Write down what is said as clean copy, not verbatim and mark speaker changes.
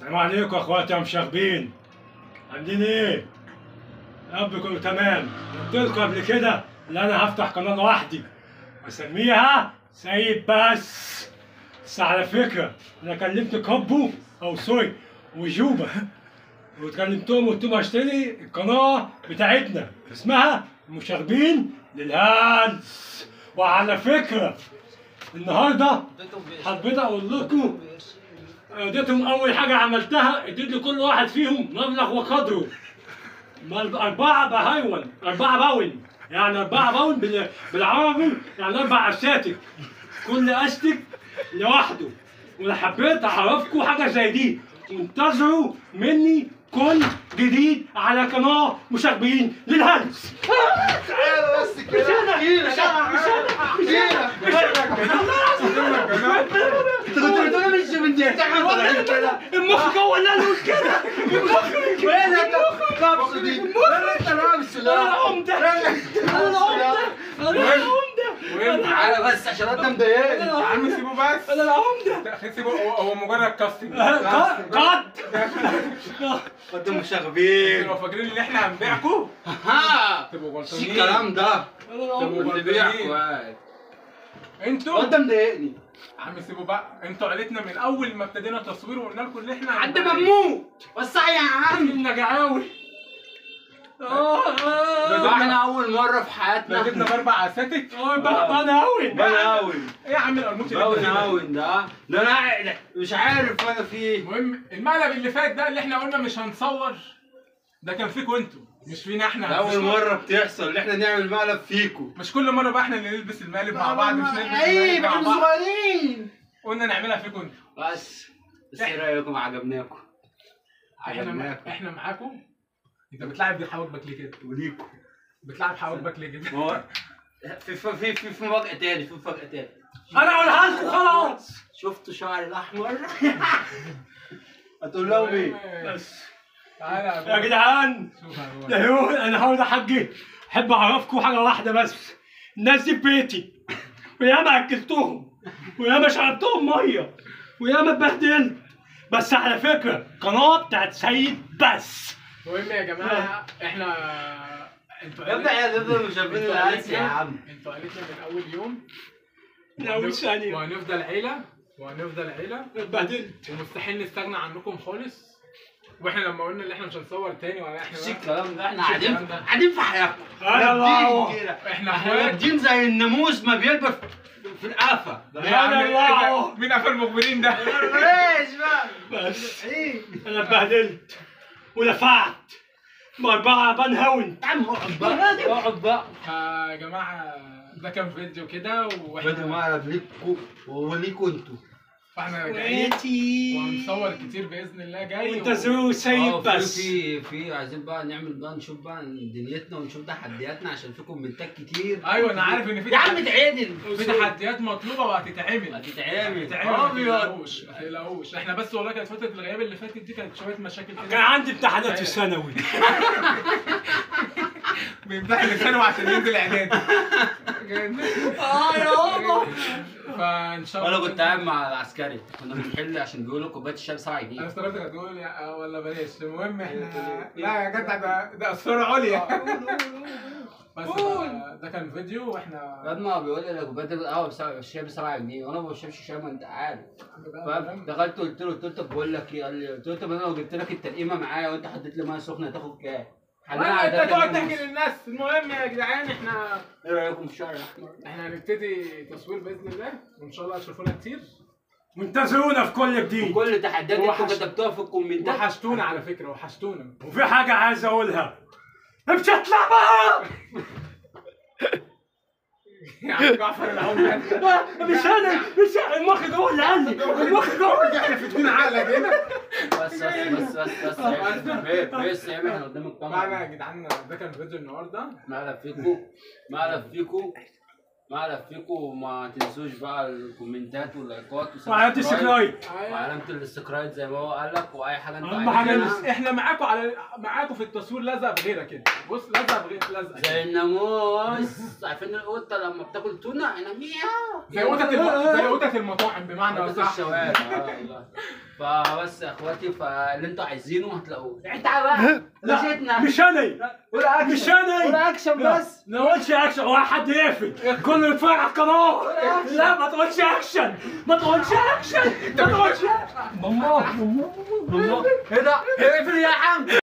Speaker 1: السلام عليكم يا اخواتي يا مشاغبين. عاملين ايه؟ يا رب كله تمام. قلت لكم قبل كده ان انا هفتح قناه لوحدي واسميها سيد بس على فكره انا كلمت كابو او سوري وجوبا وكلمتهم وقلت لهم اشتري القناه بتاعتنا اسمها المشاغبين للهلس. وعلى فكره النهارده حبيت اقول لكم اديتهم اول حاجه عملتها، اديت لكل واحد فيهم مبلغ وقدره. 4 باون يعني 4 باون بالعربي يعني 4 اساتك، كل استك لوحده. وانا حبيت اعرفكم حاجه زي دي، وانتظروا مني كل جديد على قناه مشاغبين للهلس.
Speaker 2: تعالى بس كده. مش انا انت كنت بتقول مش من دي طالعين كده.
Speaker 1: المخ هو اللي قال كده. المخ
Speaker 2: وين انت لابس دي؟ انت لابس
Speaker 1: انا العمده
Speaker 2: تعالى بس عشان انت مضايقني.
Speaker 3: يا عم سيبه بس.
Speaker 1: انا العمده.
Speaker 3: سيبه، هو مجرد كاستنج.
Speaker 1: قد
Speaker 2: انتوا مشاغبين.
Speaker 3: انتوا فاكرين ان احنا هنبيعكم؟
Speaker 2: ها
Speaker 3: تبقوا
Speaker 2: مش
Speaker 3: غلطانين.
Speaker 2: الكلام ده.
Speaker 3: تبقوا
Speaker 2: اللي
Speaker 3: غلطانين.
Speaker 2: بيعكوا
Speaker 3: انتوا
Speaker 2: انت مضايقني.
Speaker 3: يا عم سيبوا بقى. انتوا عيلتنا من اول ما ابتدينا تصوير وقلنا لكم ان احنا
Speaker 2: حد مموت وسع يا عم.
Speaker 1: النجعاوي.
Speaker 2: احنا اول مره في حياتنا.
Speaker 3: جبنا ب4 اساتك.
Speaker 1: بناوي
Speaker 2: بناوي
Speaker 3: ايه يا عم القرموطي اللي انت فيه ده؟
Speaker 2: بناوي ده انا مش عارف انا فيه.
Speaker 3: المهم المقلب اللي فات ده اللي احنا قلنا مش هنصور، ده كان فيكم انتوا مش فينا احنا.
Speaker 2: ده اول مره بتحصل ان احنا نعمل مقلب فيكم.
Speaker 3: مش كل مره بقى احنا اللي نلبس المقالب مع بعض، مش نلبس
Speaker 2: عيب
Speaker 3: المقالب
Speaker 2: احنا
Speaker 3: مع بعض.
Speaker 2: صغيرين.
Speaker 3: قلنا نعملها فيكم انتوا.
Speaker 2: بس ايه رايكم؟ عجبناكم؟
Speaker 3: احنا معاكم. انت بتلعب دي حواجبك ليه كده؟
Speaker 2: وليكم
Speaker 3: بتلعب حواجبك ليه كده؟
Speaker 2: هو في مفاجأة تاني.
Speaker 1: انا اقولها لكم خلاص.
Speaker 2: شفتوا شعري الاحمر؟ هتقول لهم ايه؟
Speaker 1: بس
Speaker 3: تعالى
Speaker 1: يا جدعان،
Speaker 3: شوف يا جماعة.
Speaker 1: لا هو انا هقول لحاجي احب اعرفكم حاجه واحده بس. الناس دي في بيتي، وياما اكلتهم وياما شربتهم ميه وياما اتبهدلت، بس على فكره قناه بتاعت سيد بس.
Speaker 3: المهم يا جماعه احنا انتوا
Speaker 2: ابدا يا دبدب مش عارفين العيال يا عم.
Speaker 3: انتوا عيلتنا من اول يوم
Speaker 1: من اول ثانيه
Speaker 3: وهنفضل عيله
Speaker 1: اتبهدلت.
Speaker 3: ومستحيل نستغنى عنكم خالص. واحنا لما قلنا ان احنا مش هنصور تاني ولا احنا
Speaker 2: مش
Speaker 3: بقى.
Speaker 2: الكلام ده. احنا
Speaker 3: مش الكلام ده.
Speaker 2: قاعدين في حياتنا.
Speaker 1: انا الله
Speaker 3: احنا
Speaker 2: احنا
Speaker 3: اخوات.
Speaker 2: قاعدين زي الناموس ما بيلبس في القفا.
Speaker 1: انا الله.
Speaker 3: مين قفل المخبرين ده؟
Speaker 2: ايش بقى؟
Speaker 1: بس انا اتبهدلت ودفعت ب4 بنهون.
Speaker 2: يا عم اقعد بقى.
Speaker 3: يا جماعه ده كان فيديو كده
Speaker 2: بدل مقلب ليكوا وليكوا انتوا.
Speaker 3: فاحنا راجعين وهنصور كتير باذن الله جاي.
Speaker 1: وانتظروا سيد بس.
Speaker 2: في عايزين بقى نعمل بقى نشوف بقى دنيتنا ونشوف تحدياتنا عشان في كومنتات كتير.
Speaker 3: ايوه انا عارف ان في
Speaker 2: يا عم اتعدل.
Speaker 3: في تحديات مطلوبه وهتتعمل. ما تقلقوش. احنا بس والله كانت فتره الغياب اللي فاتت دي كانت شويه مشاكل كده.
Speaker 1: كان عندي امتحانات في الثانوي.
Speaker 3: بيمتحن الثانوي عشان ينزل اعدادي.
Speaker 1: يا بابا.
Speaker 3: فان شاء الله
Speaker 2: انا كنت قاعد مع العسكري كنا بنحل عشان بيقولوا كوبايه الشاي ب7
Speaker 3: انا
Speaker 2: جنيه.
Speaker 3: استغربت هتقول ولا بلاش. المهم احنا لا يا جدع ده اسرار عليا. بس ده كان فيديو واحنا
Speaker 2: بعد ما بيقول لي كوبايه القهوه الشاي ب7 جنيه وانا ما بشربش شاي ما انت عارف. فدخلت قلت له طب بقول لك ايه؟ قال لي قلت له طب انا لو جبت لك التلقيمه معايا وانت حطيت لي ميه سخنه هتاخد كام؟
Speaker 3: انت تقعد تحكي للناس. المهم يا جدعان احنا
Speaker 2: ايه رايكم في الشعر الاحمر؟
Speaker 3: احنا هنبتدي تصوير باذن الله وان شاء الله هتشوفونا كتير.
Speaker 1: وانتظرونا في كل جديد.
Speaker 2: وكل تحديات انتوا كتبتوها في الكومنتات.
Speaker 3: وحشتونا على فكره وحشتونا.
Speaker 1: وفي حاجه عايز اقولها، مش هطلع بقى.
Speaker 3: يا عم جعفر العمده
Speaker 1: مش المخ جوه اللي قال لي. المخ جوه.
Speaker 3: احنا فاتين عقلك هنا.
Speaker 2: بس يا عم احنا قدام الكاميرا.
Speaker 3: معنا يا جدعان ده كان فيديو النهارده.
Speaker 2: مقلب فيكم وما تنسوش بقى الكومنتات واللايكات
Speaker 1: وعلامة السبسكرايب.
Speaker 2: وعلامة الاستقرايت زي ما هو قال لك واي حاجه انتوا
Speaker 1: أهم حاجة
Speaker 2: عايزينها.
Speaker 3: احنا معاكم في التصوير لزق بغيرك كده. بص لزق بغير لزق
Speaker 2: زي الناموس. عارفين القطه لما بتاكل تونه انا مياو
Speaker 3: زي قطط المطاعم بمعنى
Speaker 2: قطه
Speaker 3: صح.
Speaker 2: الشوارع والله. فبس يا اخواتي فاللي انتوا عايزينه هتلاقوه. تعالى بقى نسيتنا.
Speaker 1: مش انا
Speaker 2: قول اكشن،
Speaker 1: مش انا
Speaker 2: قول اكشن بس.
Speaker 1: ما تقولش اكشن، هو حد يقفل كله يتفرج على القناه. لا ما تقولش اكشن، ما تقولش اكشن، ما تقولش اكشن. ماما
Speaker 2: ايه ده؟ اقفل يا عم.